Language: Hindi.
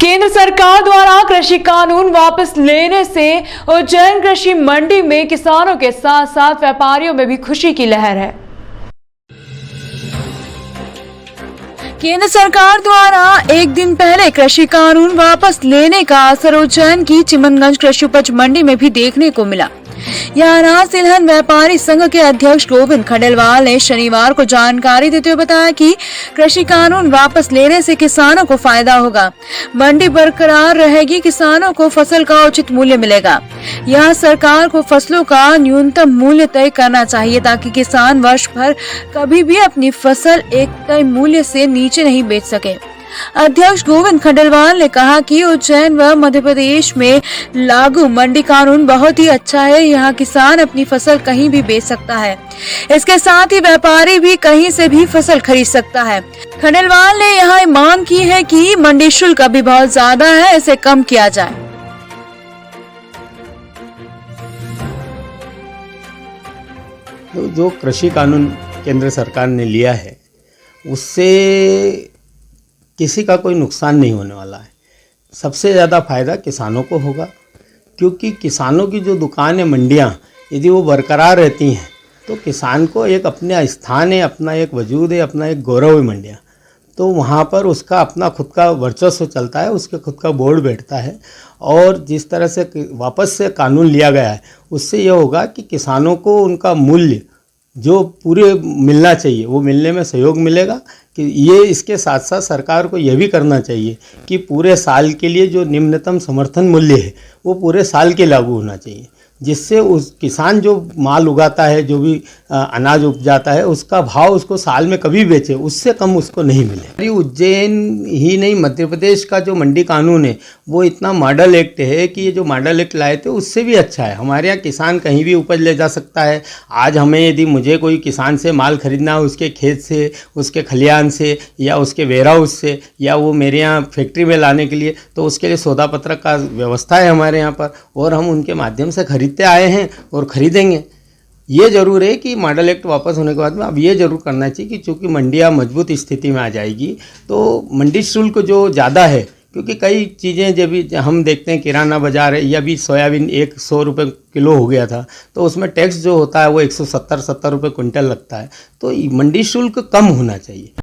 केंद्र सरकार द्वारा कृषि कानून वापस लेने से उज्जैन कृषि मंडी में किसानों के साथ साथ व्यापारियों में भी खुशी की लहर है। केंद्र सरकार द्वारा एक दिन पहले कृषि कानून वापस लेने का असर उज्जैन की चिमनगंज कृषि उपज मंडी में भी देखने को मिला। यहाँ अनाज तिलहन व्यापारी संघ के अध्यक्ष गोविंद खंडेलवाल ने शनिवार को जानकारी देते हुए बताया कि कृषि कानून वापस लेने से किसानों को फायदा होगा, मंडी बरकरार रहेगी, किसानों को फसल का उचित मूल्य मिलेगा। यहाँ सरकार को फसलों का न्यूनतम मूल्य तय करना चाहिए ताकि किसान वर्ष भर कभी भी अपनी फसल एक तय मूल्य से नीचे नहीं बेच सके। अध्यक्ष गोविंद खंडेलवाल ने कहा कि उज्जैन व मध्य प्रदेश में लागू मंडी कानून बहुत ही अच्छा है। यहाँ किसान अपनी फसल कहीं भी बेच सकता है, इसके साथ ही व्यापारी भी कहीं से भी फसल खरीद सकता है। खंडेलवाल ने यहाँ मांग की है कि मंडी शुल्क अभी बहुत ज्यादा है, इसे कम किया जाए। तो जो कृषि कानून केंद्र सरकार ने लिया है उससे किसी का कोई नुकसान नहीं होने वाला है। सबसे ज़्यादा फायदा किसानों को होगा, क्योंकि किसानों की जो दुकान है, मंडियाँ, यदि वो बरकरार रहती हैं तो किसान को एक अपना स्थान है, अपना एक वजूद है, अपना एक गौरव है मंडियाँ। तो वहाँ पर उसका अपना खुद का वर्चस्व चलता है, उसके खुद का बोर्ड बैठता है। और जिस तरह से वापस से कानून लिया गया है उससे ये होगा कि किसानों को उनका मूल्य जो पूरे मिलना चाहिए वो मिलने में सहयोग मिलेगा। कि ये इसके साथ साथ सरकार को यह भी करना चाहिए कि पूरे साल के लिए जो निम्नतम समर्थन मूल्य है वो पूरे साल के लागू होना चाहिए, जिससे उस किसान जो माल उगाता है, जो भी अनाज उपजाता है, उसका भाव उसको साल में कभी बेचे उससे कम उसको नहीं मिले। उज्जैन ही नहीं, मध्य प्रदेश का जो मंडी कानून है वो इतना मॉडल एक्ट है कि ये जो मॉडल एक्ट लाए थे उससे भी अच्छा है। हमारे यहाँ किसान कहीं भी उपज ले जा सकता है। आज हमें यदि मुझे कोई किसान से माल खरीदना है, उसके खेत से, उसके खलिहान से या उसके वेयरहाउस से, या वो मेरे यहाँ फैक्ट्री में लाने के लिए, तो उसके लिए सौदा पत्रक का व्यवस्था है हमारे यहाँ पर, और हम उनके माध्यम से खरीदते आए हैं और ख़रीदेंगे। ये ज़रूर है कि मॉडल एक्ट वापस होने के बाद में अब ये ज़रूर करना चाहिए कि चूँकि मंडियाँ मजबूत स्थिति में आ जाएगी तो मंडी शुल्क जो ज़्यादा है, क्योंकि कई चीज़ें जब भी हम देखते हैं किराना बाज़ार है, या भी सोयाबीन 100 रुपये किलो हो गया था तो उसमें टैक्स जो होता है वो 170-70 रुपये क्विंटल लगता है। तो मंडी शुल्क कम होना चाहिए।